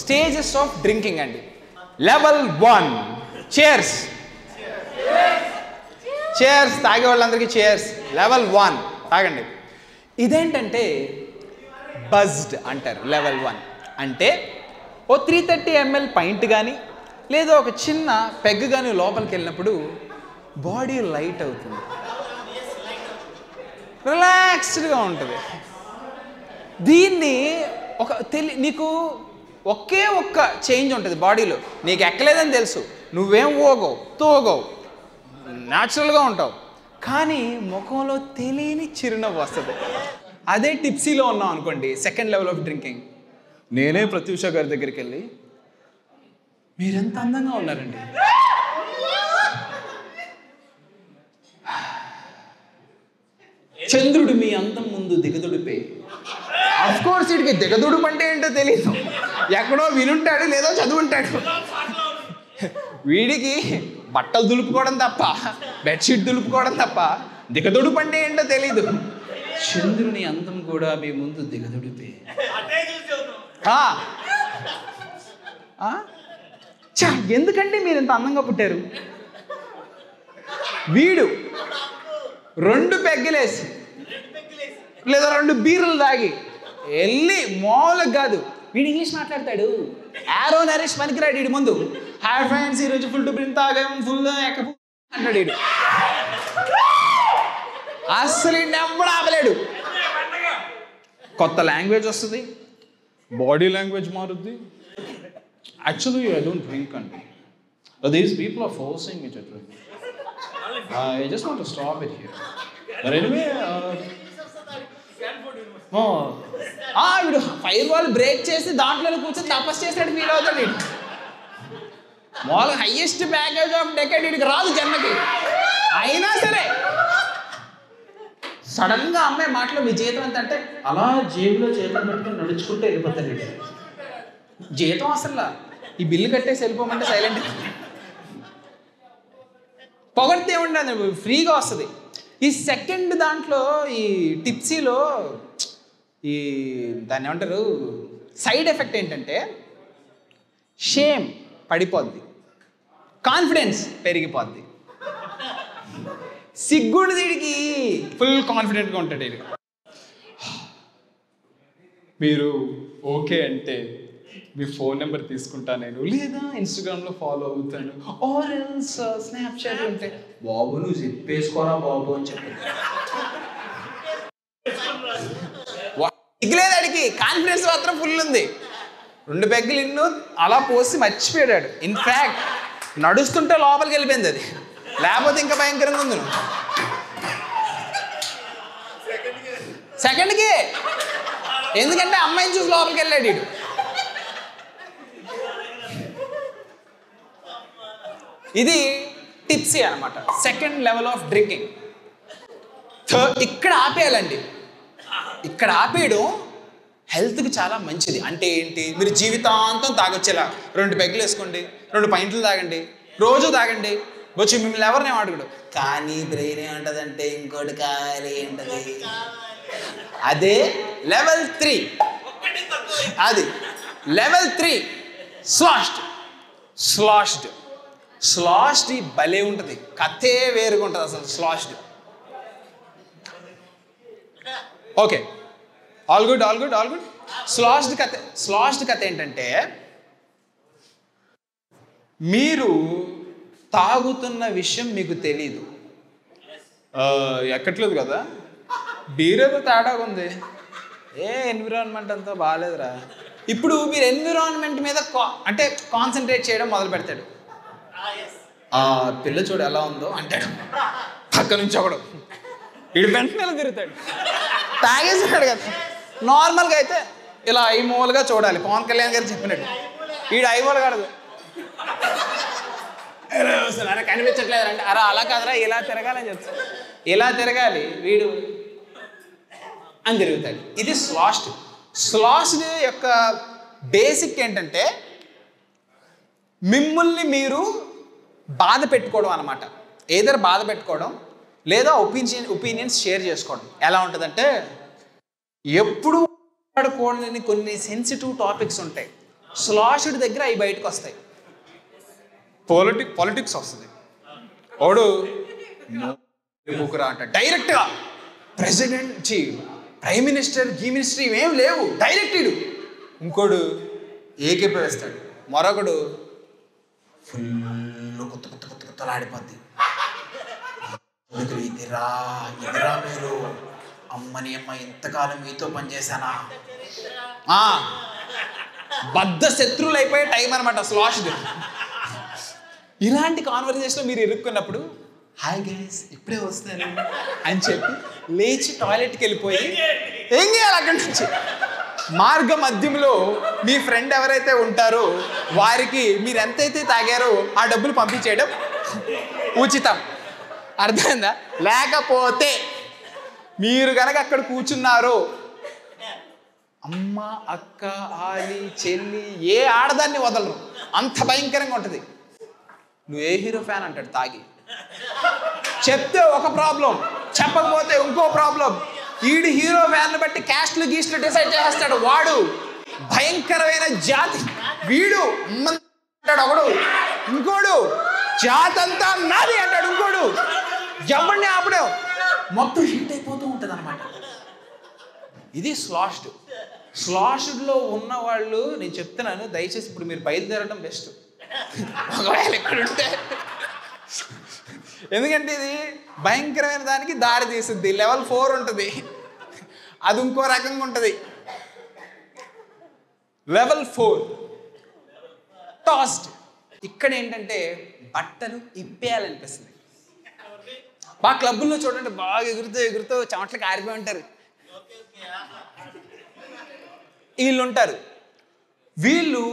Stages of drinking అండి. Level 1 chairs. Chairs తాగే వాళ్ళందరికీ చేర్స్. లెవెల్ 1 తాగండి. ఇదేంటంటే బజ్డ్ అంటారు. లెవెల్ 1 అంటే ఓ 330 ml పాయింట్ కానీ లేదా ఒక చిన్న పెగ్ కానీ లోపలికి వెళ్ళినప్పుడు బాడీ లైట్ అవుతుంది, రిలాక్స్డ్గా ఉంటుంది. దీన్ని నీకు ఒకే ఒక్క చేంజ్ ఉంటుంది బాడీలో. నీకు ఎక్కలేదని తెలుసు, నువ్వేం ఊగవు తూగవు, న్యాచురల్గా ఉంటావు, కానీ ముఖంలో తెలియని చిరునవ్వు వస్తుంది. అదే టిప్సీలో ఉన్నాం అనుకోండి, సెకండ్ లెవెల్ ఆఫ్ డ్రింకింగ్. నేనే ప్రత్యూష గారి దగ్గరికి వెళ్ళి, మీరెంత అందంగా ఉన్నారండి, చంద్రుడు మీ అందం ముందు దిగదుడిపే. అఫ్ కోర్స్ వీడికి దిగదుడుపు అంటే ఏంటో తెలీదు, ఎక్కడో వినుంటాడు లేదో చదువుంటాడు. వీడికి బట్టలు దులుపుకోవడం తప్ప, బెడ్షీట్ దులుపుకోవడం తప్ప దిగదుడుపు అంటే ఏంటో తెలీదు. చంద్రుని అందం కూడా మీ ముందు దిగదుడిపే. ఎందుకంటే మీరు ఇంత అందంగా పుట్టారు. వీడు 2 పెగ్గలేసి లేదా 2 బీర్లు తాగి వెళ్ళి మామూలుగా కాదు, వీడు ఇంగ్లీష్ మాట్లాడతాడు. ఆరో నరేష్ పనికిరాడు వీడి ముందు. హాయ్ ఫ్రెండ్స్, ఈరోజు ఫుల్ టు బ్రింగ్ తాగాం, ఫుల్ అంటాడు వీడు. అసలు ఎప్పుడు ఆపలేడు. కొత్త లాంగ్వేజ్ వస్తుంది, బాడీ లాంగ్వేజ్ మారుద్ది. యాక్చువల్లీ ఐ డోంట్ డ్రింక్ అండి, these people are forcing me to drink. I just want to stop it here. But anyway, వీడు ఫైర్ వాల్ బ్రేక్ చేసి దాంట్లోనే కూర్చొని తపస్సు చేసినట్టు ఫీల్ అవుతాడు వీడు. మామూలుగా హైయెస్ట్ ప్యాకేజ్ ఆఫ్ డెకేడ్ వీడికి రాదు జన్మకి. అయినా సరే సడన్గా అమ్మాయి మాటలో మీ జీతం ఎంత అంటే అలా జేబులో చేతులు పెట్టుకుని నడుచుకుంటూ వెళ్ళిపోతాడు వీడు. జీతం అసలు ఈ బిల్లు కట్టేసి వెళ్ళిపోమంటే సైలెంట్. పొగడితే ఉండదు, ఫ్రీగా వస్తుంది. ఈ సెకండ్ దాంట్లో ఈ టిప్సీలో ఈ దాన్ని ఏమంటారు సైడ్ ఎఫెక్ట్ ఏంటంటే షేమ్ పడిపోద్ది, కాన్ఫిడెన్స్ పెరిగిపోద్ది. సిగ్గుడు వీడికి ఫుల్ కాన్ఫిడెంట్గా ఉంటాడు వీడికి. మీరు ఓకే అంటే మీ ఫోన్ నెంబర్ తీసుకుంటా నేను, లేదా ఇన్స్టాగ్రామ్లో ఫాలో అవుతాను, ఆర్ ఎల్స్ స్నాప్చాట్ ఉంటే బాబు నువ్వు చెప్పేసుకోరా బాబు అని చెప్పి. సిగ్గులేదు అడిగి, కాన్ఫిడెన్స్ మాత్రం ఫుల్ ఉంది. 2 పెగ్గులు ఇన్ను అలా పోసి మర్చిపోయాడు. ఇన్ఫ్యాక్ట్ నడుస్తుంటే లోపలికి వెళ్ళిపోయింది అది, లేకపోతే ఇంకా భయంకరంగా ఉంది. సెకండ్కి ఎందుకంటే అమ్మాయిని చూసి లోపలికి వెళ్ళాడు వీడు. ఇది టిప్సీ అనమాట, సెకండ్ లెవెల్ ఆఫ్ డ్రింకింగ్. ఇక్కడ ఆపేయాలండి. ఇక్కడ ఆపేయడం హెల్త్కి చాలా మంచిది. అంటే ఏంటి, మీరు జీవితాంతం తాగొచ్చేలా 2 పెగ్గులు వేసుకోండి, 2 పాయింట్లు తాగండి, రోజు తాగండి. వచ్చి మిమ్మల్ని ఎవరిని అడగడు, కానీ బ్రెయిన్ ఏమంటదంటే ఇంకోటి కావాలి ఏంటది. అదే లెవెల్ 3. అది లెవెల్ 3 స్లాష్డ్. స్లాష్డ్ భలే ఉంటుంది, కథే వేరుగా ఉంటుంది అసలు slashed. Okay, all good. Slashed కథ ఏంటంటే మీరు తాగుతున్న విషయం మీకు తెలీదు. ఎక్కట్లేదు కదా, బీరేదో తేడాగా ఉంది, ఎన్విరాన్మెంట్ అంతా బాగాలేదురా. ఇప్పుడు మీరు ఎన్విరాన్మెంట్ మీద అంటే కాన్సన్ట్రేట్ చేయడం మొదలు పెడతాడు. ఆ పిల్ల చూడు ఎలా ఉందో అంటాడు, పక్క నుంచి ఒకడు వీడు వెంటనే తిరుగుతాడు. తాగేసాడు కదా. నార్మల్గా అయితే ఇలా ఐమూలుగా చూడాలి, పవన్ కళ్యాణ్ గారు చెప్పినట్టు. వీడు ఐమూలు కాదు, అరే కనిపించట్లేదు అంటే, అరే అలా కాదురా ఇలా తిరగాలని చెప్తాడు. ఇలా తిరగాలి. వీడు అని తిరుగుతాడు. ఇది స్లాష్డ్. స్లాష్డ్ యొక్క బేసిక్ ఏంటంటే మిమ్మల్ని మీరు బాధ పెట్టుకోవడం అనమాట. ఏదైనా బాధ పెట్టుకోవడం లేదా ఒపీనియన్స్ షేర్ చేసుకోవడం. ఎలా ఉంటుందంటే ఎప్పుడు మాట్లాడుకోవాలని కొన్ని సెన్సిటివ్ టాపిక్స్ ఉంటాయి. స్లాష్డ్ దగ్గర అవి బయటకు వస్తాయి. పాలిటిక్స్ వస్తుంది. వాడు అంట డైరెక్ట్గా ప్రెసిడెంట్ ప్రైమ్ మినిస్టర్ మినిస్టర్ ఇవేం లేవు డైరెక్ట్. ఇంకోడు ఏకీభవిస్తాడు. మరొకడు ఫుల్ కొత్తలాడిపోద్ది. ఇదిరా మీరు అమ్మని అమ్మ ఎంతకాలం మీతో పనిచేశానా, బద్ధ శత్రువులు అయిపోయే టైం అనమాట స్లాష్డ్. ఇలాంటి కాన్వర్సేషన్లో మీరు ఇరుక్కున్నప్పుడు హాయ్ గైస్ ఇప్పుడే వస్తాను అని చెప్పి లేచి టాయిలెట్కి వెళ్ళిపోయి ఏం చేయాలి అక్కడి నుంచి మార్గ మధ్యంలో మీ ఫ్రెండ్ ఎవరైతే ఉంటారో వారికి మీరు ఎంతైతే తాగారో ఆ డబ్బులు పంపించేయడం ఉచితం. అర్థమైందా? లేకపోతే మీరు కనుక అక్కడ కూర్చున్నారో అమ్మ అక్క ఆలి చెల్లి ఏ ఆడదాన్ని వదలరు, అంత భయంకరంగా ఉంటుంది. నువ్వు ఏ హీరో ఫ్యాన్ అంటాడు తాగి. చెప్తే ఒక ప్రాబ్లం, చెప్పకపోతే ఇంకో ప్రాబ్లం. ఈడు హీరో ఫ్యాన్లు బట్టి క్యాస్ట్లు గీస్ట్లు డిసైడ్ చేస్తాడు. వాడు భయంకరమైన జాతి, వీడు అంటాడు ఒకడు, ఇంకోడు జాతి అంతా నాది అంటాడు ఇంకోడు. ఎవరిని ఆపడం మొత్తం హీట్ అయిపోతూ ఉంటుంది అనమాట. ఇది స్లాష్డ్. స్లాష్డ్లో ఉన్న వాళ్ళు నేను చెప్తున్నాను, దయచేసి ఇప్పుడు మీరు బయలుదేరడం బెస్ట్ ఒకవేళ ఎక్కడుంటే. ఎందుకంటే ఇది భయంకరమైన దానికి దారి తీస్తుంది. లెవెల్ 4 ఉంటుంది, అది ఇంకో రకంగా ఉంటుంది. Level 4 tossed. ఇక్కడ ఏంటంటే బట్టలు ఇప్పేయాలనిపిస్తుంది. బాగా క్లబ్బుల్లో చూడండి, బాగా ఎగురుతూ చెమటలు కారిపోయి ఉంటారు. వీళ్ళు ఉంటారు. వీళ్ళు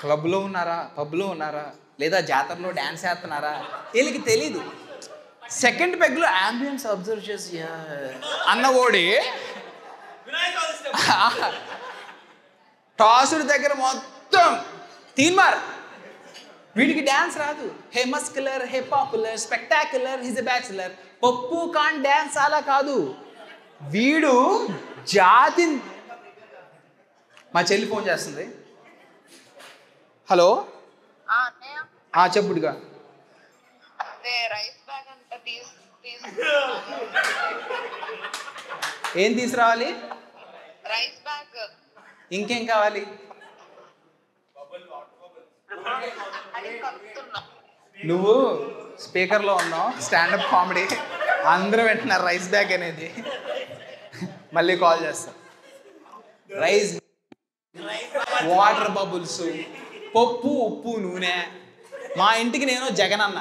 క్లబ్లో ఉన్నారా, పబ్లో ఉన్నారా, లేదా జాతరలో డ్యాన్స్ చేస్తున్నారా వీళ్ళకి తెలీదు. సెకండ్ పెగ్లో అంబియన్స్ అబ్జర్వ్ చేసి అన్న ఓడి టాసుడి దగ్గర మొత్తం తీన్మార్. వీడికి డ్యాన్స్ రాదు. హే మస్కులర్, హే పాపులర్, స్పెక్టాక్యులర్, హిజ్ ఎ బ్యాచులర్. పప్పు కాన్ డ్యాన్స్ అలా కాదు. వీడు జాతి. మా చెల్లి ఫోన్ చేస్తుంది. హలో చెప్పుడుగా. ఏం తీసుకురావాలి? Rice bag. ఇంకేం కావాలి? నువ్వు స్పీకర్లో ఉన్నావు, స్టాండప్ కామెడీ, అందరూ వింటున్నారు రైస్ బ్యాగ్ అనేది. మళ్ళీ కాల్ చేస్తా. రైస్, వాటర్ బబుల్స్, పప్పు ఉప్పు నూనె. మా ఇంటికి నేను జగనన్న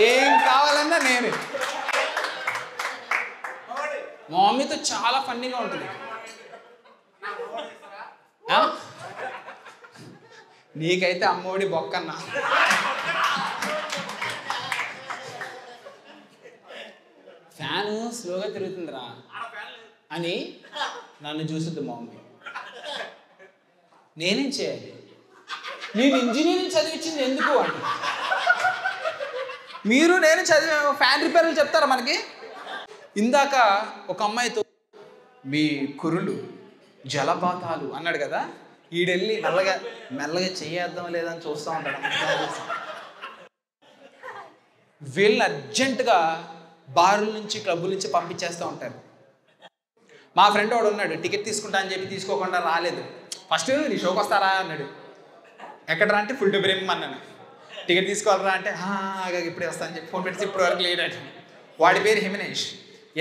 ఏం కావాలన్నా నేను. మా మమ్మీతో చాలా ఫన్నీగా ఉంటుంది. నీకైతే అమ్మోడి బొక్కన్నా. ఫ్యాను స్లోగా తిరుగుతుందిరా అని నన్ను చూస్తుంది మా మమ్మీ. నేనేం చేయాలి? నేను ఇంజనీరింగ్ చదివించింది ఎందుకు అంటే, మీరు నేను చదివే ఫ్యాన్ రిపేర్లు చెప్తారా మనకి? ఇందాక ఒక అమ్మాయితో మీ కురులు జలపాతాలు అన్నాడు కదా, ఈడెళ్ళి మెల్లగా చేయేద్దాం లేదని చూస్తూ ఉంటాడు. వీళ్ళని అర్జెంటుగా బారుల నుంచి క్లబ్బుల నుంచి పంపించేస్తూ ఉంటారు. మా ఫ్రెండ్ వాడు ఉన్నాడు, టికెట్ తీసుకుంటా అని చెప్పి తీసుకోకుండా రాలేదు. ఫస్ట్ నీ షోకి వస్తారా అన్నాడు. ఎక్కడరా అంటే ఫుల్ బ్రేమ్ అన్నాను. టికెట్ తీసుకోవాలరా అంటే ఇప్పుడే వస్తానని చెప్పి ఫోన్ పెట్టి ఇప్పుడు వరకు లేట్. వాడి పేరు హిమనేష్.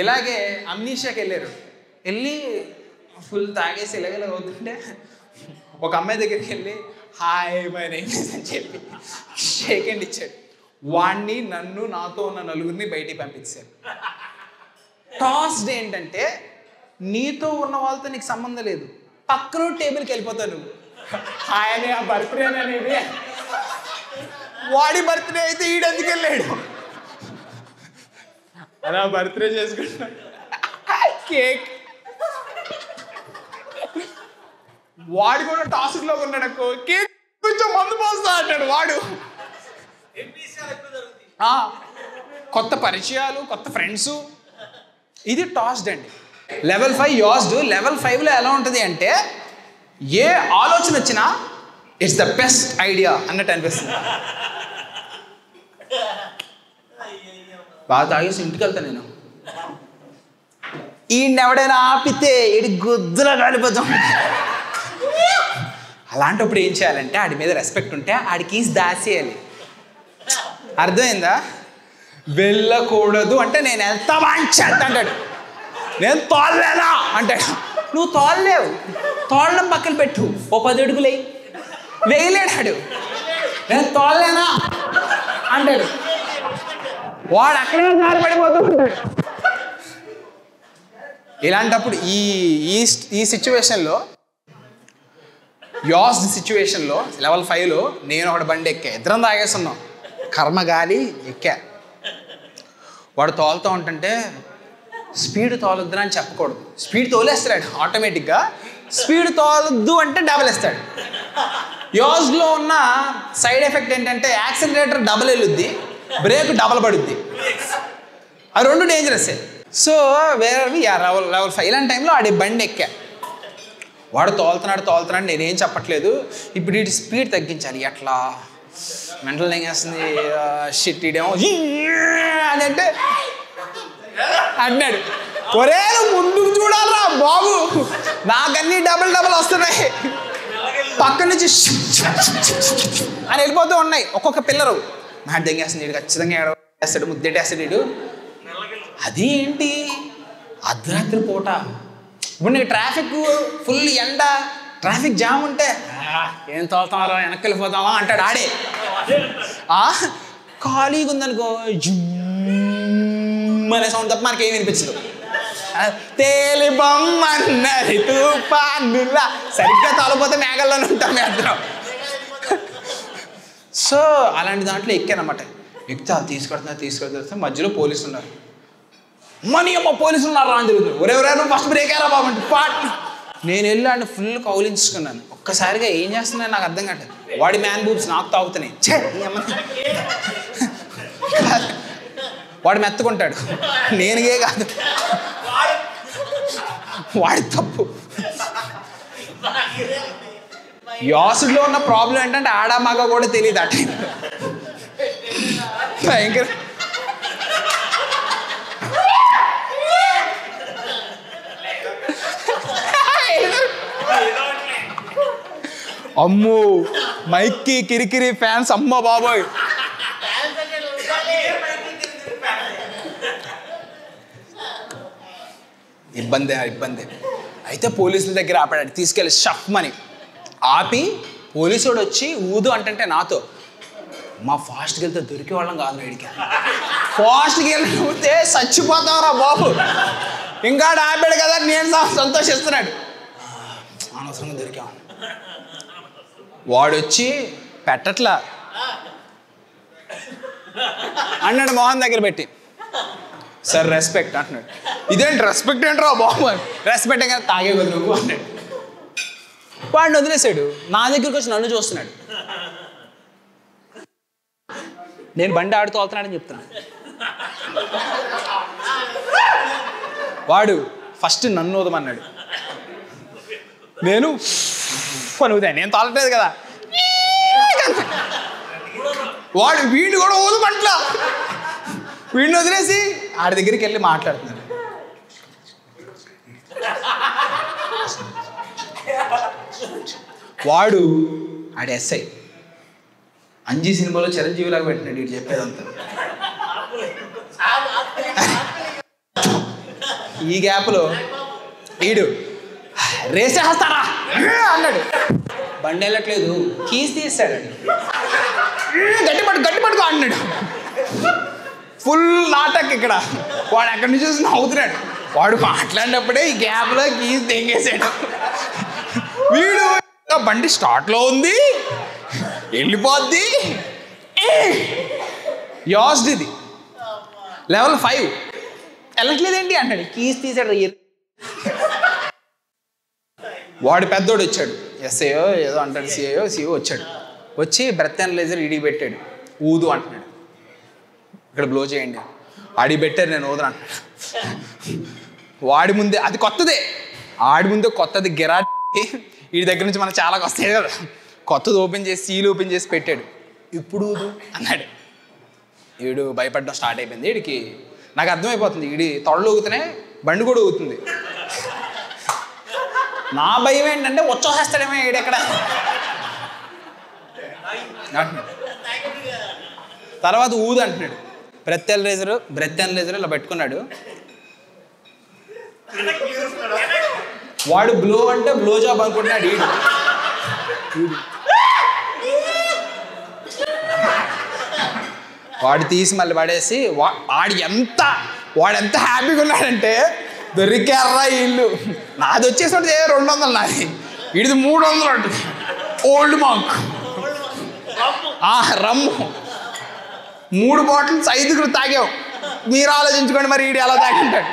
ఇలాగే అమ్నీషాకి వెళ్ళారు. వెళ్ళి ఫుల్ తాగేసి ఇలాగ అవుతుంటే ఒక అమ్మాయి దగ్గరికి వెళ్ళి హాయ్ మై నేమ్ అని చెప్పి షేక్ హ్యాండ్ ఇచ్చాడు. వాడిని నన్ను నాతో ఉన్న నలుగురిని బయటికి పంపించారు. టాస్డ్ ఏంటంటే నీతో ఉన్న వాళ్ళతో నీకు సంబంధం లేదు, పక్కన టేబుల్కి వెళ్ళిపోతావు నువ్వు. హాయ్ అని ఆ బర్త్డే అనేది వాడి బర్త్డే అయితే ఈడెందుకు వెళ్ళాడు? అలా బర్త్డే చేసుకుంటా కేక్. వాడు కూడా టాస్క్లో ఉన్నాడు అనుకో, కేక్ కొంచెం మందు పోస్తా అంటాడు వాడు. కొత్త పరిచయాలు, కొత్త ఫ్రెండ్స్, ఇది టాస్డ్ అండి. లెవెల్ 5 యాస్డ్. లెవెల్ 5లో ఎలా ఉంటుంది అంటే ఏ ఆలోచన వచ్చినా ఇట్స్ ద బెస్ట్ ఐడియా అన్నట్టు అనిపిస్తుంది. బాగా తాగేసి ఇంటికి వెళ్తాను నేను. ఈయన ఎవడైనా ఆపితే ఈడి గుద్దులో కాలిపోతాం. అలాంటప్పుడు ఏం చేయాలంటే ఆడి మీద రెస్పెక్ట్ ఉంటే ఆడికి దాసేయాలి. అర్థమైందా? వెళ్ళకూడదు అంటే నేను వెళ్తా వాంచేస్తా అంటాడు. నేను తోలలేనా అంటాడు. నువ్వు తోలలేవు, తోలడం పక్కన పెట్టు, ఓ 10 అడుగులు వేయలేడాడు. నేను తోలలేనా అంటాడు. వాడు అక్కడే జారిపడిపోతూ ఉంటాడు. ఇలాంటప్పుడు ఈ సిచ్యువేషన్లో, యాస్డ్ సిచ్యువేషన్లో లెవెల్ 5లో నేను ఒకటి బండి ఎక్కా, ఇద్దరం తాగేస్తున్నాం, కర్మగాలి ఎక్కా. వాడు తోలుతూ ఉంటుంటే స్పీడ్ తోలొద్దురా అని చెప్పకూడదు, స్పీడ్ తోలేస్తాడు ఆటోమేటిక్గా. స్పీడ్ తోలొద్దు అంటే డబల్ వేస్తాడు. యాస్డ్లో ఉన్న సైడ్ ఎఫెక్ట్ ఏంటంటే యాక్సిలరేటర్ డబల్ వెళ్ళుద్ది, బ్రేక్ డబల్ పడుద్ది. ఆ రెండు డేంజరస్. సో లెవెల్ 5 ఇలాంటి టైంలో ఆడి బండి ఎక్కా. వాడు తోలుతున్నాడు, నేనేం చెప్పట్లేదు. ఇప్పుడు ఇటు స్పీడ్ తగ్గించాలి. ఎట్లా మెంటల్ తెంగేస్తుంది, షిట్ ఇడేమో అని అంటే అన్నాడు. ఒరే ముందుకు చూడాలరా బాబు, నాకన్నీ డబల్ వస్తున్నాయి, పక్క నుంచి అని వెళ్ళిపోతూ ఉన్నాయి ఒక్కొక్క పిల్లరు. మాట తెంగేస్తుంది, ఇడు ఖచ్చితంగా ఏడవేస్తాడు, ముద్దెట్టేస్తాడు ఇడు. అది ఏంటి అర్ధరాత్రి పూట, ఇప్పుడు నీకు ట్రాఫిక్ ఫుల్ ఎండ, ట్రాఫిక్ జామ్ ఉంటే ఏం తోలుతామరా వెనక్కి వెళ్ళిపోతామా అంటాడు ఆడే. ఖాళీగా ఉందనుకో అనే సౌండ్ తప్ప మనకేం వినిపించదు. తేలిబొమ్మన్నది తుఫానులా, సరిగ్గా తోలపోతే మేఘల్లోనే ఉంటాం మేద్దరం. సో అలాంటి దాంట్లో ఎక్కానమాట. ఎక్కితే తీసుకెళ్తా మధ్యలో పోలీసులు ఉన్నారు. మనీ అమ్మ పోలీసులు ఉన్నారు అని తిరుగుతారు. ఎవరెవరైనా ఫస్ట్ బ్రేక్ అయ్యారా బాబు అంటే పాట్. నేను వెళ్ళి ఫుల్ కౌలించుకున్నాను. ఒక్కసారిగా ఏం చేస్తున్నాను నాకు అర్థం కావట్లేదు. వాడి మ్యాన్ బూబ్స్ నాకు తాగుతున్నాయి. వాడు మెత్తుకుంటాడు, నేనుగే కాదు, వాడి తప్పు. యాసుడ్లో ఉన్న ప్రాబ్లం ఏంటంటే ఆడా మగ కూడా తెలియదు ఆ టైంలో. భయంకర. అమ్మో మైక్కి కిరికిరి ఫ్యాన్స్, అమ్మ బాబోయ్. ఇబ్బంది. అయితే పోలీసుల దగ్గర ఆపాడు, తీసుకెళ్ళి షఫ్మని ఆపి పోలీసుడు వచ్చి ఊదు అంటే నాతో, మా ఫాస్ట్కి వెళ్తే దొరికే వాళ్ళం కాదు, వీడికి ఫాస్ట్కి వెళ్తే చచ్చిపోతావురా బాబు, ఇంకా ఆపాడు కదా నేను సంతోషిస్తున్నాడు. అనవసరంగా దొరికాం. వాడొచ్చి పెట్టట్లా అన్నాడు మోహన్ దగ్గర పెట్టి. సార్ రెస్పెక్ట్ అంటున్నాడు. ఇదేంటి రెస్పెక్ట్ ఏంట్రా బాబు, రెస్పెక్ట్ కదా తాగే కదా నువ్వు అన్నాడు. వాడిని వదిలేశాడు. నా దగ్గరికి వచ్చి నన్ను చూస్తున్నాడు. నేను బండి ఆడుతూ వెళ్తున్నాడని చెప్తున్నాను. వాడు ఫస్ట్ నన్ను వదమన్నాడు. నేను పనువుతాను, నేను తోలట్లేదు కదా. వాడు వీడిని కూడా వదమంట్లా, వీడిని వదిలేసి ఆడి దగ్గరికి వెళ్ళి మాట్లాడుతున్నాడు. వాడు ఆడి ఎస్ఐ అంజీ సినిమాలో చిరంజీవిలాగా పెట్టినాడు వీడు చెప్పేదంతా. ఈ గ్యాప్లో వీడు రేసేస్తారా అన్నాడు. బండి వెళ్ళట్లేదు, కీస్ తీస్తాడు. గట్టి పట్టుకో అన్నాడు. ఫుల్ నాటక్ ఇక్కడ. వాడు ఎక్కడి నుంచి చూసి నవ్వుతున్నాడు. వాడు మాట్లాడినప్పుడే ఈ గ్యాప్లో కీస్ తెంగేసాడు. వీడు బండి స్టార్ట్లో ఉంది, వెళ్ళిపోద్ది. యాస్డ్ ఇది లెవెల్ 5. వెళ్ళట్లేదేంటి అంటాడు. కీస్ తీసాడు. వాడు పెద్దోడు వచ్చాడు, ఎస్ఐయో ఏదో అంటాడు, సిఓ వచ్చాడు. వచ్చి బ్రెత్ అనలైజర్ ఇడికి పెట్టాడు. ఊదు అంటున్నాడు. ఇక్కడ బ్లో చేయండి. ఆడి పెట్టారు, నేను ఊదరు అంటున్నాడు. వాడి ముందే అది కొత్తదే, ఆడి ముందే కొత్తది గిరాట్. వీడి దగ్గర నుంచి మనకు చాలా వస్తాయి కదా. కొత్తది ఓపెన్ చేసి సీల్ ఓపెన్ చేసి పెట్టాడు. ఇప్పుడు ఊదు అన్నాడు. వీడు భయపడడం స్టార్ట్ అయిపోయింది. వీడికి నాకు అర్థమైపోతుంది, వీడి తొడలు ఊగుతూనే బండి కూడా ఊగుతుంది. నా భయం ఏంటంటే వచ్చేస్తాడేమో వీడెక్కడ. తర్వాత ఊదు అంటున్నాడు. బ్రెత్ అనలైజర్ ఇలా పెట్టుకున్నాడు. వాడు బ్లో అంటే బ్లో జాబ్ అనుకుంటున్నాడు. వాడు తీసి మళ్ళీ పడేసి వాడు ఎంత హ్యాపీగా ఉన్నాడంటే, దొరికారా ఇల్లు. నాది వచ్చేసి 200, నాది వీడిది 300 ఉంటుంది. ఓల్డ్ మాంక్ రమ్ము 3 బాటిల్స్ 5 తాగావు. మీరు ఆలోచించుకోండి మరి వీడు ఎలా తాగింటాడు.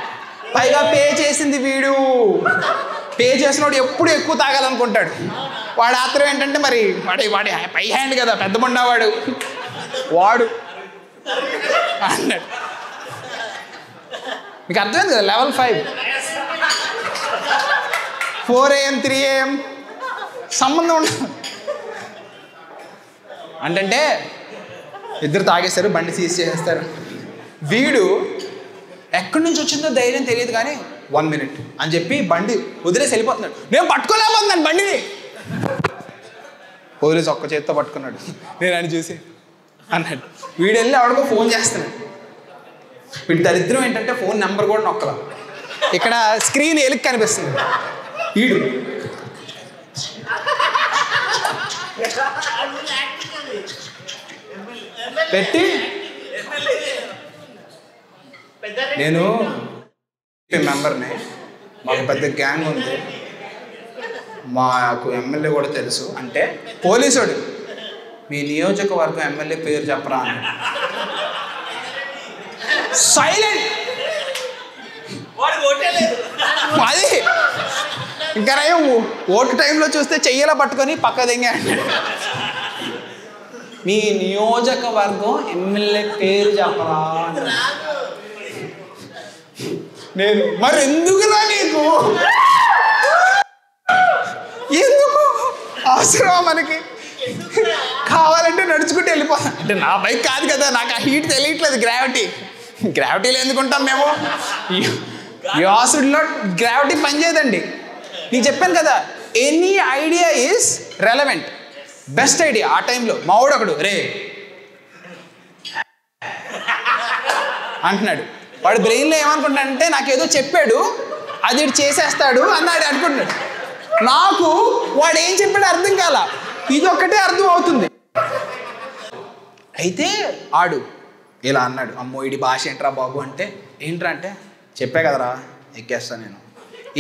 పైగా పే చేసింది వీడు. పే చేసినోడు ఎప్పుడు ఎక్కువ తాగాలనుకుంటాడు. వాడు ఆత్రం ఏంటంటే మరి వాడి పై హ్యాండ్ కదా, పెద్ద బండవాడు వాడు అన్నాడు. మీకు అర్థమైంది కదా. లెవెల్ 5 4 AM 3 AM సంబంధం ఉండదు. అంటే ఇద్దరు తాగేస్తారు, బండి సీజ్ చేసేస్తారు. వీడు ఎక్కడి నుంచి వచ్చిందో ధైర్యం తెలియదు కానీ 1 minute అని చెప్పి బండి వదిలేసి వెళ్ళిపోతున్నాడు. నేను పట్టుకోలేకపోతున్నాను బండిని. పోలీసు ఒక్క చేత్తో పట్టుకున్నాడు. నేను అని చూసి అన్నాడు. వీడు వెళ్ళి ఆవిడకు ఫోన్ చేస్తున్నాడు. వీడి దరిద్రం ఏంటంటే ఫోన్ నెంబర్ కూడా నొక్కల. ఇక్కడ స్క్రీన్ ఎలుగు కనిపిస్తుంది. వీడు పెట్టి నేను మెంబర్ని, మాకు పెద్ద గ్యాంగ్ ఉంది, మాకు ఎమ్మెల్యే కూడా తెలుసు అంటే, పోలీసుడు మీ నియోజకవర్గం ఎమ్మెల్యే పేరు చెప్పరా అని. సైలెంట్. అది ఇంకా ఓటు టైంలో చూస్తే చెయ్యలా పట్టుకొని పక్క దింగా అంటాడు. మీ నియోజకవర్గం ఎమ్మెల్యే పేరు చెప్పరా. నేను మరి ఎందుకురా నీకు, ఎందుకు అవసరమా మనకి, కావాలంటే నడుచుకుంటూ వెళ్ళిపోతాం. అంటే నా బైక్ కాదు కదా, నాకు ఆ హీట్ తెలియట్లేదు. గ్రావిటీలో ఎందుకుంటాం మేము. ఈ ఆసిడ్లో గ్రావిటీ పనిచేయదండి. నీకు చెప్పాను కదా, any idea is relevant. Best idea ఆ టైంలో. మావాడు ఒకడు రే అంటున్నాడు. వాడు బ్రెయిన్లో ఏమనుకుంటాడంటే నాకేదో చెప్పాడు, అది చేసేస్తాడు అన్నాడు అనుకుంటున్నాడు. నాకు వాడు ఏం చెప్పాడు అర్థం కాల, ఇది ఒక్కటే అర్థం అవుతుంది. అయితే ఆడు ఇలా అన్నాడు, అమ్మో ఇడి భాష ఏంట్రా బాబు అంటే, ఏంట్రా అంటే చెప్పే కదరా ఎక్కేస్తాను నేను.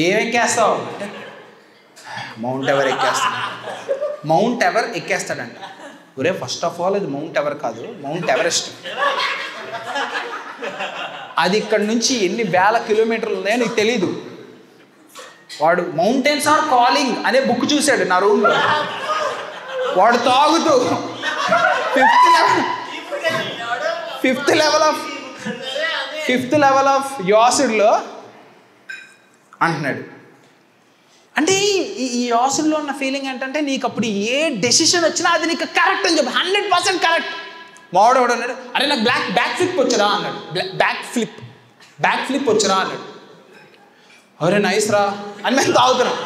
ఏం ఎక్కేస్తావు అంటే మౌంట్ ఎవర్ ఎక్కేస్తాను. మౌంట్ ఎవర్ ఎక్కేస్తాడంట. ఒరే ఫస్ట్ ఆఫ్ ఆల్ ఇది మౌంట్ ఎవర్ కాదు, మౌంట్ ఎవరెస్ట్. అది ఇక్కడ నుంచి ఎన్ని వేల కిలోమీటర్లు ఉన్నాయో నీకు తెలీదు. వాడు మౌంటైన్స్ ఆర్ కాలింగ్ అనే బుక్ చూశాడు నా రూమ్లో. వాడు తాగుతూ ఫిఫ్త్ లెవెల్ ఆఫ్ యాసిడ్లో అంటున్నాడు. అంటే ఈ యాసిడ్లో ఉన్న ఫీలింగ్ ఏంటంటే నీకు అప్పుడు ఏ డెసిషన్ వచ్చినా అది నీకు కరెక్ట్ అని చెప్పి 100% కరెక్ట్. మావాడు వాడు అన్నాడు, అరే నాకు బ్యాక్ ఫ్లిప్ వచ్చరా అన్నాడు. బ్యాక్ ఫ్లిప్ వచ్చరా అన్నాడు. అరే నైస్ రా అని మేము తాగుతున్నాం.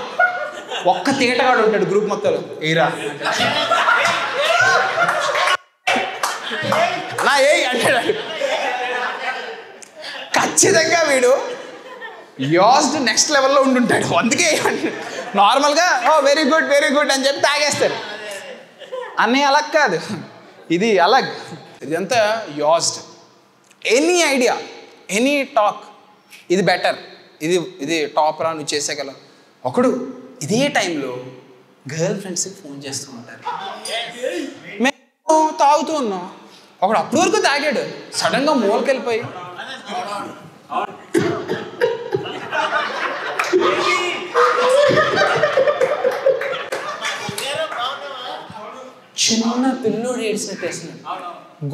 ఒక్క తీటగాడు ఉంటాడు గ్రూప్ మొత్తంలో, ఏరా నా ఏ అంటాడు. ఖచ్చితంగా వీడు యాస్డ్ నెక్స్ట్ లెవెల్లో ఉండుంటాడు. అందుకే నార్మల్గా వెరీ గుడ్ అని చెప్పి తాగేస్తారు. అన్నీ అలా కాదు, ఇది అలాగ్. ఇదంతా యాస్డ్. ఎనీ ఐడియా, ఎనీ టాక్, ఇది బెటర్, ఇది టాప్ రా నువ్వు చేసేగలవు. ఒకడు ఇదే టైంలో గర్ల్ ఫ్రెండ్స్కి ఫోన్ చేస్తూ ఉంటారు. మేము తాగుతూ ఉన్నాం. ఒకడు అప్పటి వరకు తాగాడు, సడన్గా మూలకెళ్ళిపోయి పిల్లోడు ఏడుస్తున్నట్టు వేస్తున్నాడు,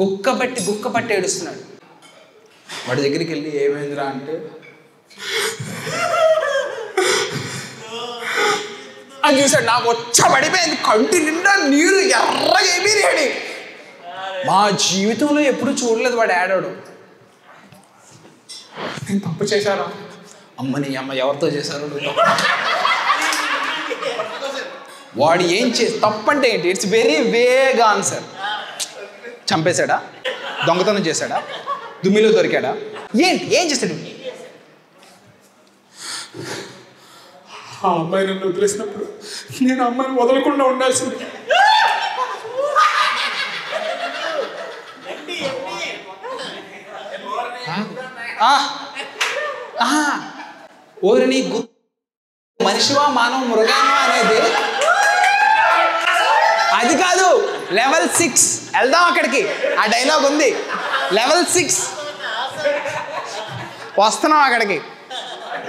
గుక్క పట్టి ఏడుస్తున్నాడు. వాడి దగ్గరికి వెళ్ళి ఏమైందిరా అంటే అని చూసాడు. నాకు పడిపోయింది, కంటి నిండా నీరు ఎర్రగా అయిపోయాడు. మా జీవితంలో ఎప్పుడు చూడలేదు వాడు ఏడాడు. నేను తప్పు చేశారా? అమ్మని అమ్మ ఎవరితో చేశారు? వాడు ఏం తప్పు అంటే ఏంటి? It's very vague answer. చంపేశాడా? దొంగతనం చేశాడా? దుమ్మిలో దొరికాడా? ఏం చేస్తాడు? ఆ అమ్మాయి నన్ను వదిలేసినప్పుడు నేను అమ్మాయిని వదలకుండా ఉండాల్సింది. ఓరిని మనిషివా మానవ మృగామా అనేది అది కాదు. లెవెల్ 6 వెళ్దాం అక్కడికి. ఆ డైలాగ్ ఉంది, లెవెల్ 6 వస్తున్నాం అక్కడికి.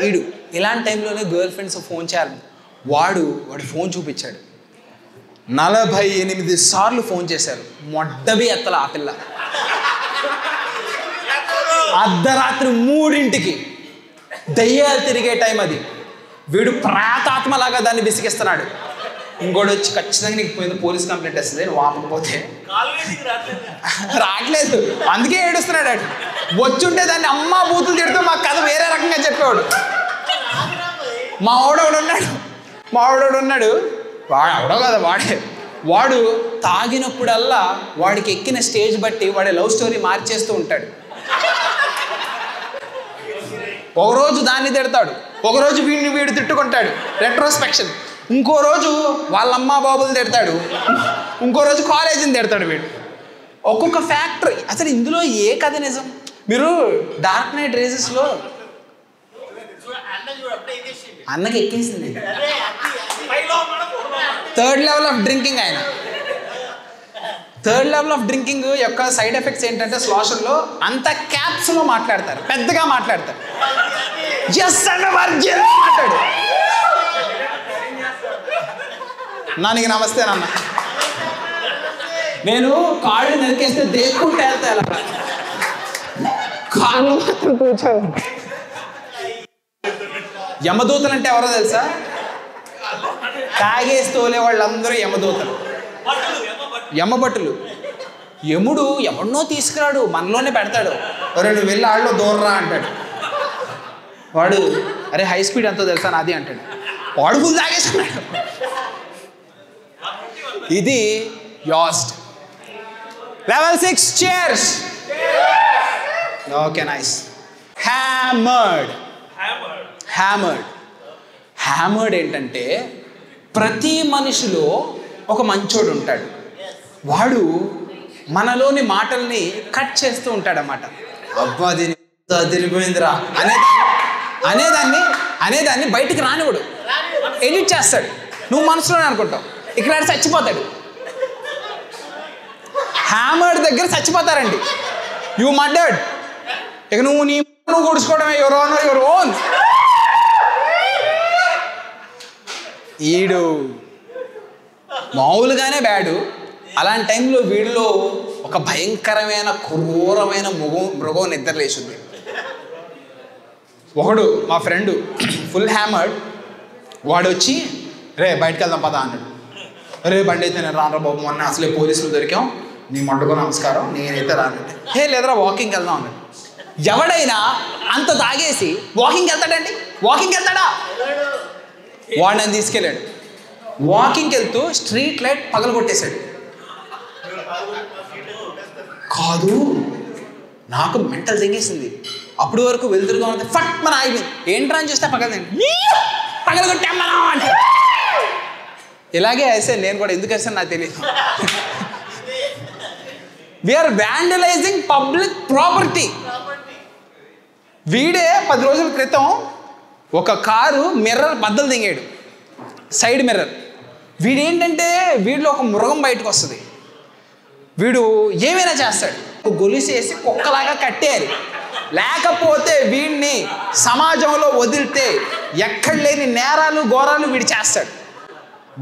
వీడు ఇలాంటి టైంలోనే గర్ల్ ఫ్రెండ్స్ ఫోన్ చేయాలి. వాడు ఫోన్ చూపించాడు. 48 సార్లు ఫోన్ చేశారు, మొడ్డబి ఎత్తల ఆ పిల్ల. అర్ధరాత్రి 3ంటికి దయ్యాలు తిరిగే టైం అది. వీడు ప్రేతాత్మలాగా దాన్ని విసిగిస్తున్నాడు. ఇంకోటి వచ్చి ఖచ్చితంగా నీకు పోయింది పోలీస్ కంప్లైంట్ వస్తుంది, నువ్వు ఆపకపోతే. రావట్లేదు, అందుకే ఏడుస్తున్నాడు. అటు వచ్చుంటే దాన్ని అమ్మ బూతులు తిడుతూ మా కథ వేరే రకంగా చెప్పేవాడు. మా ఆవిడోడు ఉన్నాడు, వాడు ఎవడో కదా వాడు తాగినప్పుడల్లా వాడికి ఎక్కిన స్టేజ్ బట్టి వాడి లవ్ స్టోరీ మార్చేస్తూ ఉంటాడు. ఒకరోజు దాన్ని తిడతాడు, ఒకరోజు వీడు తిట్టుకుంటాడు, రెట్రోస్పెక్షన్. ఇంకో రోజు వాళ్ళ అమ్మ బాబులు తిడతాడు, ఇంకో రోజు కాలేజీని తిడతాడు వీడు. ఒక్కొక్క ఫ్యాక్టరీ. అసలు ఇందులో ఏ కథ నిజం? మీరు డార్క్ నైట్ రైజెస్లో అన్నకి ఎక్కేసింది. 3rd level of drinking. ఆయన 3rd లెవెల్ ఆఫ్ డ్రింకింగ్ యొక్క సైడ్ ఎఫెక్ట్స్ ఏంటంటే స్లోషన్లో అంత క్యాప్స్లో మాట్లాడతారు, పెద్దగా మాట్లాడతారు. మాట్లాడు, నాన్నకి నమస్తే నాన్న, నేను కాళ్ళు నరికేస్తే దేక్కుంటే వెళ్తా, కాళ్ళు మాత్రం కూర్చోను. యమదూతలు అంటే ఎవరో తెలుసా? తాగేసి తోలే వాళ్ళందరూ యమదూతలు, యమభటులు. యముడు ఎవరినో తీసుకురాడు, మనలోనే పెడతాడు. నువ్వు వెళ్ళి ఆళ్ళలో దూరరా అంటాడు. వాడు అరే హై స్పీడ్ ఎంతో తెలుసా నాది అంటాడు. వాడు ఫుల్ తాగేస్తున్నాడు. ఇది యాస్ట్. Level 6 cheers. Okay nice. Hammered ఏంటంటే ప్రతి మనిషిలో ఒక మంచోడు ఉంటాడు. వాడు మనలోని మాటల్ని కట్ చేస్తూ ఉంటాడు అన్నమాట. అబ్బా దీని తిరిగిపోయిందిరా అనేదాన్ని బయటికి రానివాడు, ఎడిట్ చేస్తాడు. నువ్వు మనసులోనే అనుకుంటావు, ఇక్కడ చచ్చిపోతాడు. హ్యామర్డ్ దగ్గర చచ్చిపోతారండి. You murdered. ఇక నువ్వు కూర్చుకోవడమే, యువర్ ఓన్. ఈడు మామూలుగానే బ్యాడు. అలాంటి టైంలో వీడిలో ఒక భయంకరమైన క్రూరమైన మృగం నిద్రలేసింది. ఒకడు మా ఫ్రెండు ఫుల్ హ్యామర్డ్. వాడు వచ్చి రే బయటకు వెళ్దాం పదా అన్నాడు. రే బండి అయితే నేను రానరా బాబు, మొన్న అసలే పోలీసులు దొరికాం, నీ మట్టుకో నమస్కారం, నేనైతే రానంటే. లేదురా వాకింగ్ వెళ్దాం అన్నాడు. ఎవడైనా అంత తాగేసి వాకింగ్ వెళ్తాడండి? వాకింగ్ వెళ్తాడా? వాడు నన్ను తీసుకెళ్ళాడు. వాకింగ్కి వెళ్తూ స్ట్రీట్ లైట్ పగలగొట్టేశాడు. కాదు, నాకు మెంటల్ తెగేసింది. అప్పటి వరకు వెళ్తురుగా ఉంది, ఫట్ మన ఆగిపోయింది. ఏంట్రా అని చూస్తే పగలగొట్టాం అంటే. ఇలాగే వేసాను నేను కూడా, ఎందుకు వేసాను నాకు తెలియదు. We're vandalizing public property. వీడే 10 రోజుల క్రితం ఒక కారు మిర్రర్ బద్దలు దిగాడు, సైడ్ మిర్రర్. వీడేంటంటే వీడిలో ఒక మృగం బయటకు వస్తుంది. వీడు ఏమైనా చేస్తాడు, గొలుసేసి కుక్కలాగా కట్టేయాలి, లేకపోతే వీడిని సమాజంలో వదిలితే ఎక్కడ లేని నేరాలు ఘోరాలు వీడు చేస్తాడు.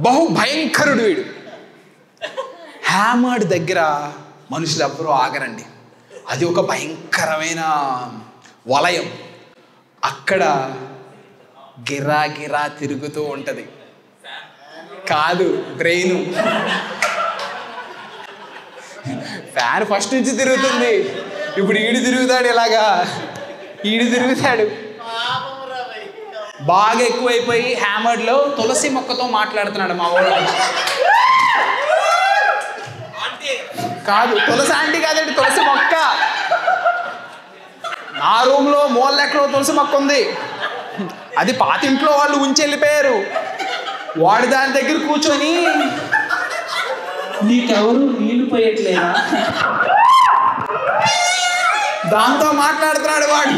బహు భయంకరుడు వీడు. హ్యామర్డ్ దగ్గర మనుషులు ఎవ్వరూ ఆగరండి. అది ఒక భయంకరమైన వలయం. అక్కడ గిరా గిరా తిరుగుతూ ఉంటుంది. కాదు, బ్రెయిన్. ఫ్యాన్ ఫస్ట్ నుంచి తిరుగుతుంది. ఇప్పుడు ఈడు తిరుగుతాడు, ఇలాగా ఈడు తిరుగుతాడు. బాగా ఎక్కువైపోయి హ్యామర్డ్లో తులసి మొక్కతో మాట్లాడుతున్నాడు మా వాడు. కాదు, తులసి ఆంటీ కాదండి, తులసి మొక్క. నా రూమ్లో మూల ఎక్కడో తులసి మొక్క ఉంది. అది పాతింట్లో వాళ్ళు ఉంచి వెళ్ళిపోయారు. వాడు దాని దగ్గర కూర్చొని నీకెవరు నీళ్లు పోయట్లేదా, దాంతో మాట్లాడుతున్నాడు వాడు.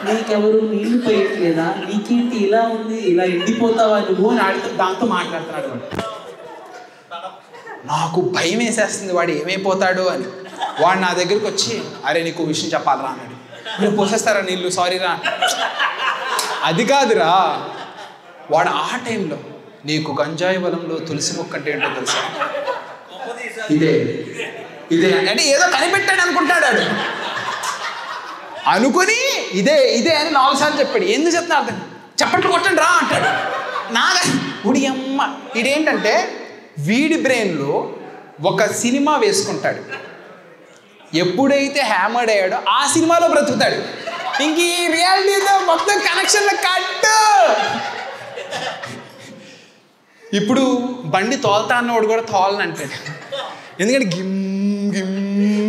నీకెవరు నీళ్లు పోయట్లేదా, నీకేంటి ఇలా ఉంది, ఇలా ఎండిపోతావా నువ్వు అని ఆడితే దాంతో మాట్లాడుతున్నాడు వాడు. నాకు భయం వేసేస్తుంది వాడు ఏమైపోతాడు అని. వాడు నా దగ్గరికి వచ్చి, అరే నీకు విషయం చెప్పాలరా అన్నాడు. మీరు పోసేస్తారా నీళ్ళు, సారీ రా. అది కాదురా, వాడు ఆ టైంలో నీకు గంజాయి బలంలో తులసి మొక్క అంటే ఏంటో తెలుసా, ఇదే ఇదే అంటే ఏదో కనిపెట్టాడు అనుకుంటాడు. అనుకుని ఇదే ఇదే అని 4 సార్లు చెప్పాడు. ఎందుకు చెప్తున్నా అర్థం, చప్పట్లు కొట్టండి రా అంటాడు. నాగా ఉడి అమ్మ. ఇదేంటంటే వీడి బ్రెయిన్లో ఒక సినిమా వేసుకుంటాడు. ఎప్పుడైతే హ్యామర్డ్ అయ్యాడో ఆ సినిమాలో బ్రతుకుతాడు. ఇంక ఈ రియాలిటీతో మొత్తం కనెక్షన్లో కట్టు. ఇప్పుడు బండి తోలుతా అన్నవాడు కూడా తోలని అంటాడు. ఎందుకంటే గిమ్ గిమ్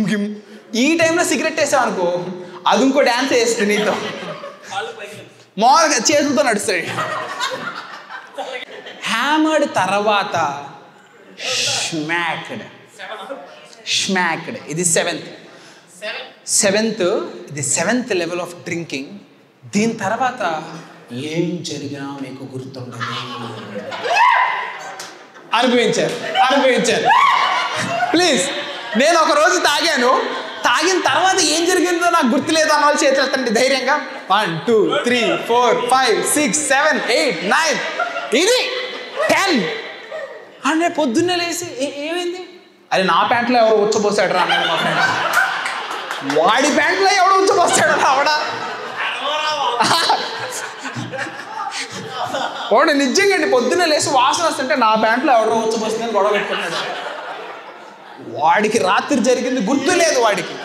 గిమ్. ఈ టైంలో సిగరెట్ వేసావు అనుకో, అది ఇంకో డ్యాన్స్ వేస్తుంది నీతో. మామూలుగా చేతులతో నడుస్తాడు. హ్యామర్డ్ తర్వాత స్మాక్డ్. ఇది సెవెంత్. ఇది 7th లెవెల్ ఆఫ్ డ్రింకింగ్. దీని తర్వాత ఏం జరిగినా మీకు గుర్తుండదు. అనుభవించారు. ప్లీజ్, నేను ఒక రోజు తాగాను. తాగిన తర్వాత ఏం జరిగిందో నాకు గుర్తులేదు అన్న వాళ్ళు చేతులు ఎత్తండి ధైర్యంగా. 1 2 3 4 5 6 7 8 9 ఇది 10 అంటే పొద్దున్నే లేసి ఏమైంది, అది నా ప్యాంట్లో ఎవరు ఉచ్చబోసాడు రా అన్నాడు మా ఫ్రెండ్. వాడి ప్యాంట్లో ఎవడు ఉచ్చబోసాడు రావడా. వాడు నిజంగా అండి పొద్దున్నే లేసి వాసన వస్తుంటే నా ప్యాంట్లో ఎవడో ఉచ్చబోస్తుందని గొడవ పెట్టుకున్నాడు. వాడికి రాత్రి జరిగింది గుర్తు లేదు వాడికి.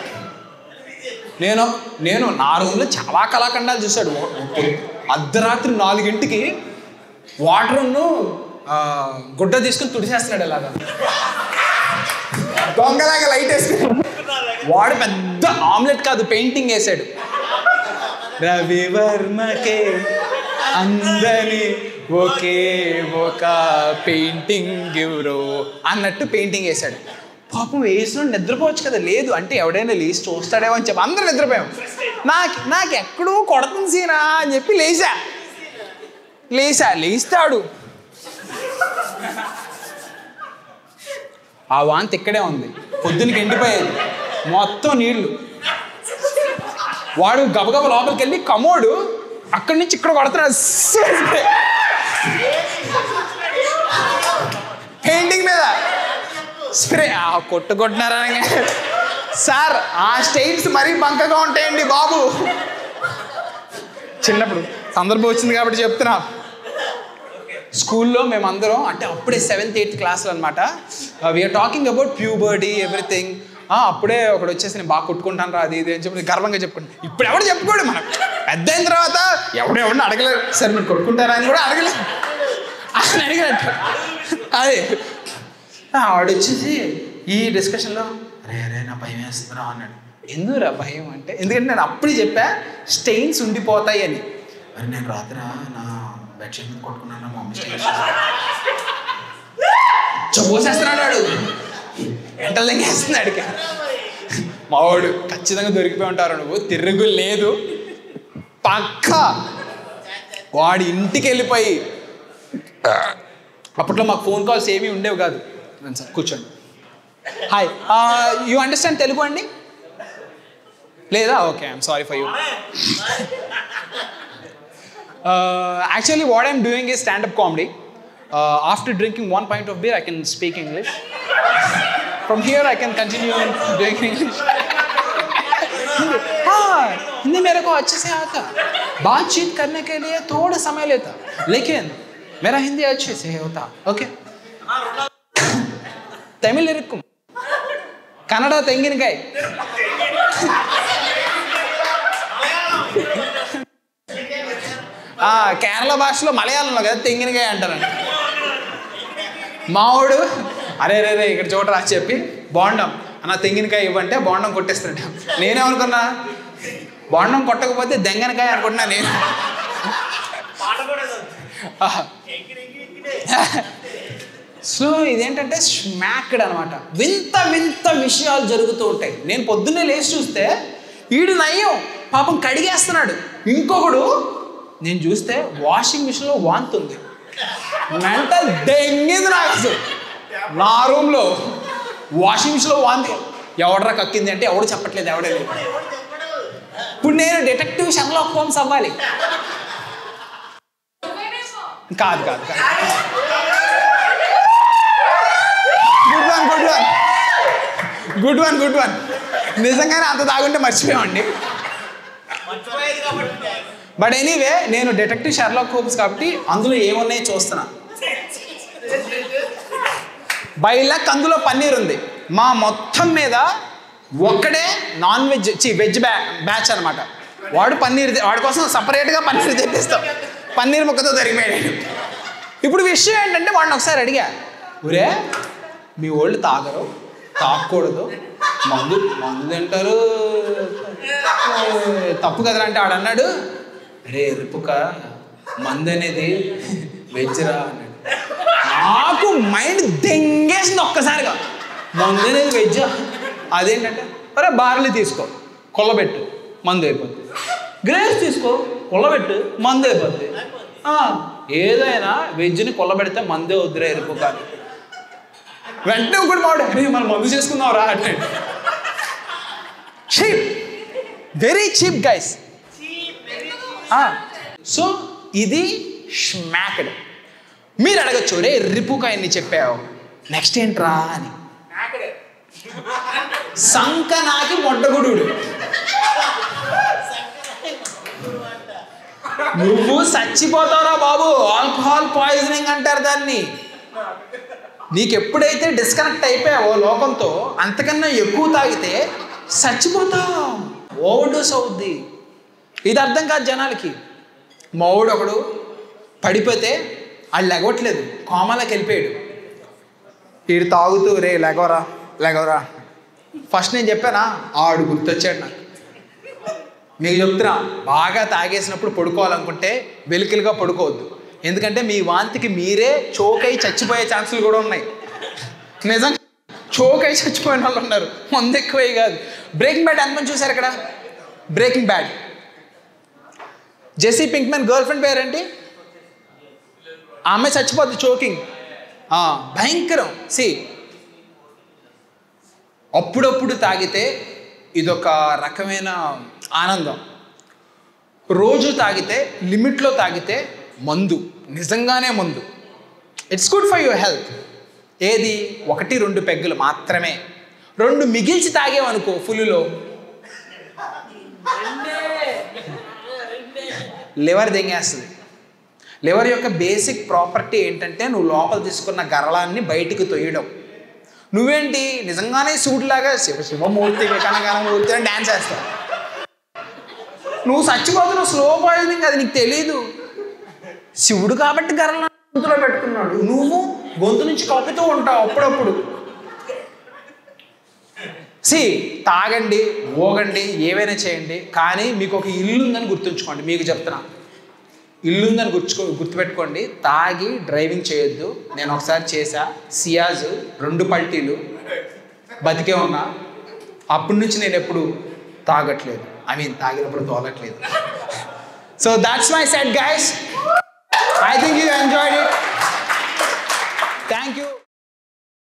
నేను నా రూమ్లో చాలా కళాఖండాలు చూశాడు. అర్ధరాత్రి 4 వాటర్ను గుడ్డ తీసుకుని తుడిసేస్తున్నాడు ఇలాగా, దొంగలాగా లైట్ వేసుకుని. వాడు పెద్ద ఆమ్లెట్ కాదు, పెయింటింగ్ వేసాడు. రవివర్మకే అందని ఒకే ఒక పెయింటింగ్ ఎవరో అన్నట్టు పెయింటింగ్ వేసాడు. పాపం వేసిన నిద్రపోవచ్చు కదా, లేదు అంటే ఎవడైనా లేచి చూస్తాడేమో అని చెప్పి అందరూ నిద్రపోయాం. నాకు ఎక్కడో కొడుతుంది సీనా అని చెప్పి లేస్తాడు. ఆ వాంతి ఇక్కడే ఉంది, పొద్దునకి ఎండిపోయేది మొత్తం నీళ్లు. వాడు గబగబ లోపలికి వెళ్ళి కమోడు అక్కడి నుంచి ఇక్కడ కొడుతున్నాడు పెయింటింగ్ మీద స్ప్రే. కొట్టుకుంటున్నారా సార్? ఆ స్టైల్స్ మరీ బంకగా ఉంటాయండి బాబు. చిన్నప్పుడు సందర్భం వచ్చింది కాబట్టి చెప్తున్నా. స్కూల్లో మేమందరం అంటే అప్పుడే 7th 8th క్లాసులు అనమాట. We're talking about puberty everything. అప్పుడే ఒకడు వచ్చేసి నేను బాగా కొట్టుకుంటాను రా అది ఇది అని చెప్పి గర్వంగా చెప్పుకుంటాను. ఇప్పుడు ఎవడు చెప్పుకోడు, మనం పెద్ద అయిన తర్వాత ఎవరిని అడగలేదు. సరే మీరు కొట్టుకుంటారా అని కూడా అడగలేదు, అని అడిగినట్టు. అదే వాడు వచ్చేసి ఈ డిస్కషన్లో అరే నా భయం వేస్తుందిరా అన్నాడు. ఎందుకురా భయం అంటే, ఎందుకంటే నేను అప్పుడే చెప్పా స్టెయిన్స్ ఉండిపోతాయి అని. మరి నేను రాత్రి నా బెడ్షీట్ మీద కొట్టుకున్నాను, మా మమ్మీ స్టెయిన్స్ పోసేస్తున్నాడు. వాడు ఎంటలు తెంగేస్తున్నాడు. మావాడు ఖచ్చితంగా దొరికిపోయి ఉంటారు, నువ్వు తిరుగు లేదు పక్క. వాడి ఇంటికి వెళ్ళిపోయి, అప్పట్లో మాకు ఫోన్ కాల్స్ ఏమీ ఉండేవి కాదు. సార్ కూర్చోండి. హాయ్, యూ అండర్స్టాండ్ తెలుగు అండి? లేదా? Okay, I'm sorry for you. Actually what I'm doing is stand-up comedy. After drinking 1 pint of beer I can speak English. From here I can continue doing English. हाँ, हिंदी मेरे को अच्छे से आता, बातचीत करने के लिए थोड़ा समय लेता, लेकिन मेरा हिंदी अच्छे से होता. ओके, तमिल इरुक्कुम, कन्नड़ तेंगिनकाय, కేరళ భాషలో మలయాళంలో కదా తెంగినకాయ అంటారండి. మావాడు అరే రే రే ఇక్కడ చూడరా చెప్పి బోండం అన్న తెంగినకాయ ఇవ్వంటే బోండం కొట్టేస్తాడు. నేనేమనుకున్నా బోండం కొట్టకపోతే దెంగనకాయ అనుకుంటున్నా నేను. సో ఇదేంటంటే స్మాక్డ్ అనమాట. వింత వింత విషయాలు జరుగుతూ ఉంటాయి. నేను పొద్దున్నే లేచి చూస్తే ఈడు నయ్యం పాపం కడిగేస్తున్నాడు, ఇంకొకడు నేను చూస్తే వాషింగ్ మిషన్లో వాంతుంది. మెంటల్ దెంగింది నాకు అసలు. నా రూమ్లో వాషింగ్ మిషన్లో వాంతి. ఎవడరా కక్కింది అంటే ఎవడు చెప్పట్లేదు, ఎవడే లేదు. ఇప్పుడు నేను డిటెక్టివ్ షర్లాక్ హోమ్స్ అవ్వాలి. కాదు కాదు కాదు. Good one good one. నిజంగానే అంత తాగుంటే మర్చిపోయామండి. బట్ ఎనీవే నేను డిటెక్టివ్ షర్లాక్ హోమ్స్ కాబట్టి అందులో ఏమున్నాయి చూస్తున్నా. బై లక్ అందులో పన్నీర్ ఉంది. మా మొత్తం మీద ఒక్కడే నాన్ వెజ్ వెజ్ బ్యాచ్ అనమాట. వాడు పన్నీర్, వాడి కోసం సపరేట్గా పన్నీర్ తెప్పిస్తాం. పన్నీర్ ముక్కతో తరిగిపోయాడు. ఇప్పుడు విషయం ఏంటంటే వాడిని ఒకసారి అడిగా, ఒరే మీ వాళ్ళు తాగరు, తాగకూడదు, మందు మందు తింటారు, తప్పు కదరా అంటే ఆడు అన్నాడు, రే రిపుక మందు అనేది వెజ్రా అన్నాడు. నాకు మైండ్ దెంగేసింది ఒక్కసారిగా. మందు అనేది వెజ్జా? అదేంటంటే అరే బార్లీ తీసుకో కొల్లబెట్టు మందు అయిపోద్ది, గ్రేప్స్ తీసుకో కొల్లబెట్టు మందు అయిపోద్ది. ఏదైనా వెజ్ని కొల్లబెడితే మందే వద్దురా రిపుక. వెంటనే ఒకటి మాడు మనం మందు చేసుకుందాం రా అంటే. Cheap, very cheap guys. So ఇది స్మాక్డ్. మీరు అడగచ్చు, రే రిపుక ఎన్ని చెప్పావు, నెక్స్ట్ ఏంట్రా అని. సంకనాకి మొట్టగుడు. నువ్వు చచ్చిపోతావురా బాబు, ఆల్కహాల్ పాయిజనింగ్ అంటారు దాన్ని. నీకు ఎప్పుడైతే డిస్కనెక్ట్ అయిపోయావో లోకంతో, అంతకన్నా ఎక్కువ తాగితే చచ్చిపోతావు, ఓవర్డోస్ అవుద్ది. ఇది అర్థం కాదు జనాలకి. మావుడు ఒకడు పడిపోతే వాళ్ళు లెగవట్లేదు, కోమాలోకి వెళ్ళిపోయాడు. వీడు తాగుతూ రే లెగవరా లెగవరా. ఫస్ట్ నేను చెప్పానా, ఆడు గుర్తొచ్చాడు నాకు. మీకు చెప్తున్నా, బాగా తాగేసినప్పుడు పడుకోవాలనుకుంటే వెలికిలుగా పడుకోవద్దు. ఎందుకంటే మీ వాంతికి మీరే చోక్ అయి చచ్చిపోయే ఛాన్సులు కూడా ఉన్నాయి. నిజంగా చోక్ అయి చచ్చిపోయిన వాళ్ళు ఉన్నారు, మందు ఎక్కువే కాదు. బ్రేకింగ్ బ్యాడ్ ఎంతమంది చూసారు ఇక్కడ? Breaking Bad Jesse Pinkman girlfriend పేరేంటి? ఆ అమ్మాయి చచ్చిపోద్ది చోకింగ్. భయంకరం. సి అప్పుడప్పుడు తాగితే ఇదొక రకమైన ఆనందం. రోజు తాగితే, లిమిట్లో తాగితే మందు, నిజంగానే మందు. It's good for your health. ఏది? 1-2 పెగ్గులు మాత్రమే. 2 మిగిల్చి తాగేవనుకో ఫుల్లులో లివర్ దెంగేస్తుంది. లివర్ యొక్క బేసిక్ ప్రాపర్టీ ఏంటంటే నువ్వు లోపల తీసుకున్న గరళాన్ని బయటికి తొయ్యడం. నువ్వేంటి నిజంగానే సూట్లాగా శివమూర్తి వికనగనమూర్తి అని డ్యాన్స్ వేస్తావు. నువ్వు చచ్చిపోతున్నావు, స్లో పాయిజనింగ్, అది నీకు తెలీదు. శివుడు కాబట్టి గరళ గొంతులో పెట్టుకున్నాడు, నువ్వు గొంతు నుంచి కప్పుతూ ఉంటావు అప్పుడప్పుడు. తాగండి, ఓగండి, ఏవైనా చేయండి, కానీ మీకు ఒక ఇల్లు ఉందని గుర్తుంచుకోండి. మీకు చెప్తున్నా, ఇల్లుందని గుర్తుపెట్టుకోండి. తాగి డ్రైవింగ్ చేయొద్దు. నేను ఒకసారి చేశా, సియాజ్ 2 పల్టీలు, బతికే ఉన్నా. అప్పటి నుంచి నేను ఎప్పుడు తాగట్లేదు, తాగినప్పుడు తోలట్లేదు. So that's my set guys. I think you enjoyed it. Thank you.